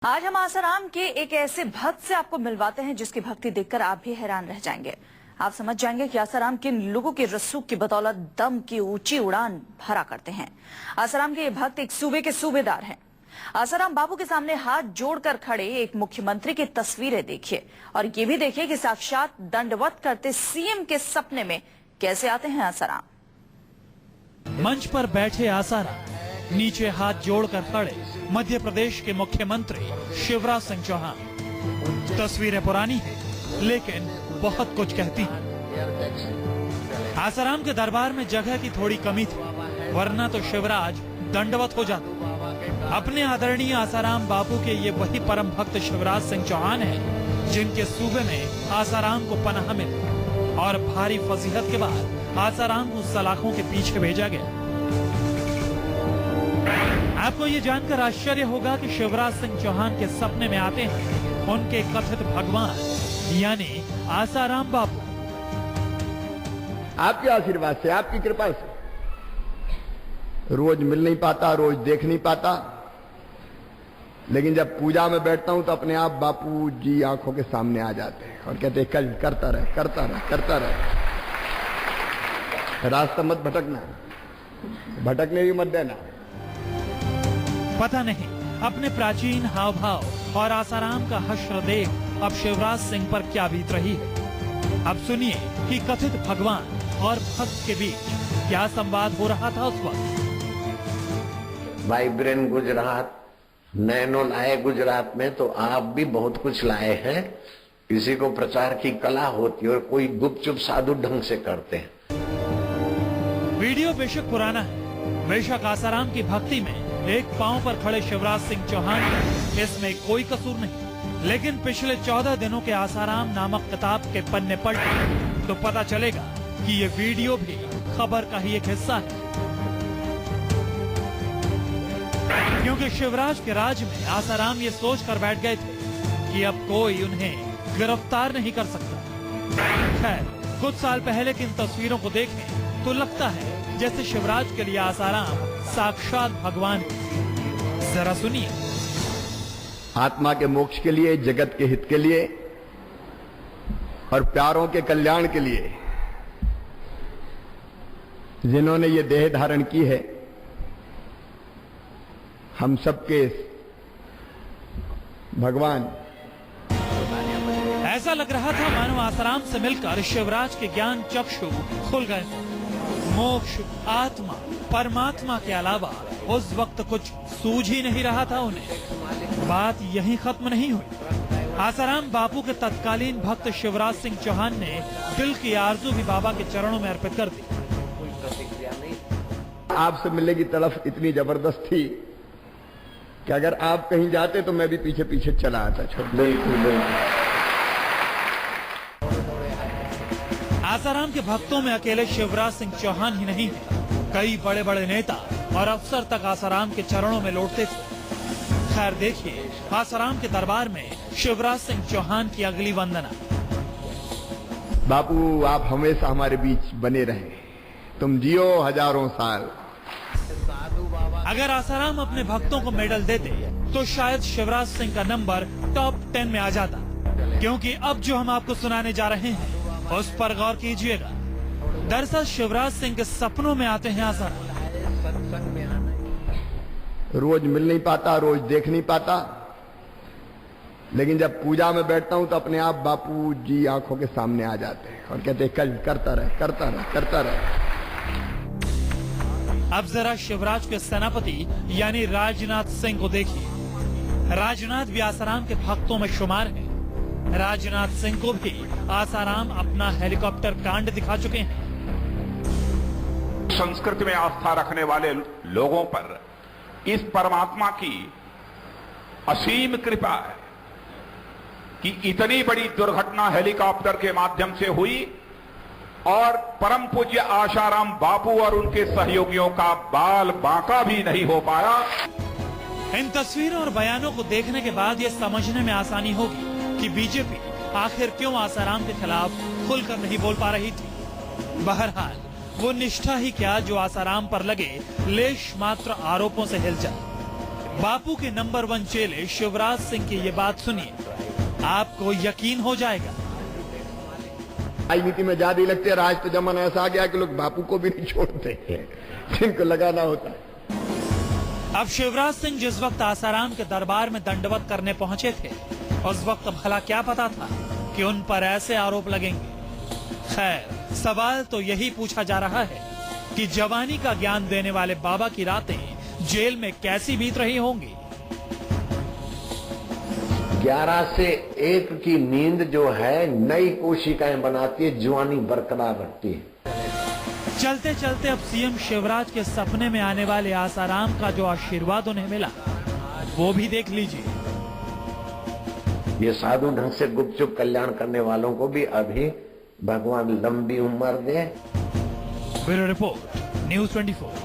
आज हम आसाराम के एक ऐसे भक्त से आपको मिलवाते हैं जिसकी भक्ति देखकर आप भी हैरान रह जाएंगे। आप समझ जाएंगे कि आसाराम किन लोगों के रसूख की बदौलत दम की ऊंची उड़ान भरा करते हैं। आसाराम के ये भक्त एक सूबे के सूबेदार हैं। आसाराम बापू के सामने हाथ जोड़कर खड़े एक मुख्यमंत्री की तस्वीरें देखिए और ये भी देखिए कि साक्षात दंडवत करते सीएम के सपने में कैसे आते हैं आसाराम। मंच पर बैठे आसाराम नीचे हाथ जोड़कर खड़े मध्य प्रदेश के मुख्यमंत्री शिवराज सिंह चौहान। तस्वीरें पुरानी हैं, लेकिन बहुत कुछ कहती हैं। आसाराम के दरबार में जगह की थोड़ी कमी थी, वरना तो शिवराज दंडवत हो जाते। अपने आदरणीय आसाराम बापू के ये वही परम भक्त शिवराज सिंह चौहान हैं, जिनके सूबे में आसाराम को पनाह मिली और भारी फजीहत के बाद आसाराम को सलाखों के पीछे भेजा गया। आपको ये जानकर आश्चर्य होगा कि शिवराज सिंह चौहान के सपने में आते हैं उनके कथित भगवान यानी आसाराम बापू। आपके आशीर्वाद से, आपकी कृपा से रोज मिल नहीं पाता, रोज देख नहीं पाता, लेकिन जब पूजा में बैठता हूं तो अपने आप बापू जी आंखों के सामने आ जाते हैं और कहते हैं कल करता रहे, करता रहे, करता रहे, रास्ता मत भटकना, भटकने भी मत देना। पता नहीं अपने प्राचीन हाव भाव और आसाराम का हश्र देख अब शिवराज सिंह पर क्या बीत रही है। अब सुनिए कि कथित भगवान और भक्त के बीच क्या संवाद हो रहा था उस वक्त। वाइब्रेंट गुजरात, नैनो लाए गुजरात में, तो आप भी बहुत कुछ लाए हैं। किसी को प्रचार की कला होती है और कोई गुपचुप साधु ढंग से करते हैं। वीडियो बेशक पुराना है, बेशक आसाराम की भक्ति में एक पांव पर खड़े शिवराज सिंह चौहान का इसमें कोई कसूर नहीं, लेकिन पिछले 14 दिनों के आसाराम नामक किताब के पन्ने पलटे तो पता चलेगा कि ये वीडियो भी खबर का ही एक हिस्सा है। क्योंकि शिवराज के राज में आसाराम ये सोच कर बैठ गए थे कि अब कोई उन्हें गिरफ्तार नहीं कर सकता। खैर, कुछ साल पहले की इन तस्वीरों को देखें तो लगता है जैसे शिवराज के लिए आसाराम साक्षात भगवान। जरा सुनिए। आत्मा के मोक्ष के लिए, जगत के हित के लिए और प्यारों के कल्याण के लिए जिन्होंने ये देह धारण की है, हम सबके भगवान। ऐसा लग रहा था मानो आसाराम से मिलकर शिवराज के ज्ञान चक्षु खुल गए। मोक्ष, आत्मा, परमात्मा के अलावा उस वक्त कुछ सूझ ही नहीं रहा था उन्हें। बात यहीं खत्म नहीं हुई। आसाराम बापू के तत्कालीन भक्त शिवराज सिंह चौहान ने दिल की आरजू भी बाबा के चरणों में अर्पित कर दी। आपसे मिलने की तड़फ इतनी जबरदस्त थी कि अगर आप कहीं जाते तो मैं भी पीछे पीछे चला आता। बिल्कुल। आसाराम के भक्तों में अकेले शिवराज सिंह चौहान ही नहीं, कई बड़े बड़े नेता और अफसर तक आसाराम के चरणों में लौटते थे। खैर, देखिए आसाराम के दरबार में शिवराज सिंह चौहान की अगली वंदना। बापू, आप हमेशा हमारे बीच बने रहे, तुम जियो हजारों साल। अगर आसाराम अपने भक्तों को मेडल देते तो शायद शिवराज सिंह का नंबर टॉप 10 में आ जाता, क्योंकि अब जो हम आपको सुनाने जा रहे हैं उस पर गौर कीजिएगा। दरअसल शिवराज सिंह के सपनों में आते हैं आसाराम। रोज मिल नहीं पाता, रोज देख नहीं पाता, लेकिन जब पूजा में बैठता हूं तो अपने आप बापू जी आंखों के सामने आ जाते हैं और कहते हैं कल करता रहे, करता रहे, करता रहे। अब जरा शिवराज के सेनापति यानी राजनाथ सिंह को देखिए। राजनाथ भी आसाराम के भक्तों में शुमार है। राजनाथ सिंह को भी आसाराम अपना हेलीकॉप्टर कांड दिखा चुके हैं। संस्कृति में आस्था रखने वाले लोगों पर इस परमात्मा की असीम कृपा है कि इतनी बड़ी दुर्घटना हेलीकॉप्टर के माध्यम से हुई और परम पूज्य आसाराम बापू और उनके सहयोगियों का बाल बांका भी नहीं हो पाया। इन तस्वीरों और बयानों को देखने के बाद ये समझने में आसानी होगी कि बीजेपी आखिर क्यों आसाराम के खिलाफ खुलकर नहीं बोल पा रही थी। बहरहाल वो निष्ठा ही क्या जो आसाराम पर लगे लेश मात्र आरोपों से हिल जाए। बापू के नंबर 1 चेले शिवराज सिंह की ये बात सुनिए, आपको यकीन हो जाएगा। राजनीति में ज्यादा ही लगते हैं। आज तो जमाना ऐसा आ गया कि लोग बापू को भी नहीं छोड़ते हैं, जिनको लगाना होता है। अब शिवराज सिंह जिस वक्त आसाराम के दरबार में दंडवत करने पहुंचे थे, उस वक्त भला क्या पता था कि उन पर ऐसे आरोप लगेंगे। खैर, सवाल तो यही पूछा जा रहा है कि जवानी का ज्ञान देने वाले बाबा की रातें जेल में कैसी बीत रही होंगी। 11 से 1 की नींद जो है नई कोशिकाएं बनाती है, जवानी बरकरार रखती है। चलते चलते अब सीएम शिवराज के सपने में आने वाले आसाराम का जो आशीर्वाद उन्हें मिला, वो भी देख लीजिए। ये साधु ढंग से गुपचुप कल्याण करने वालों को भी अभी भगवान लंबी उम्र दे। Bureau report, news 24।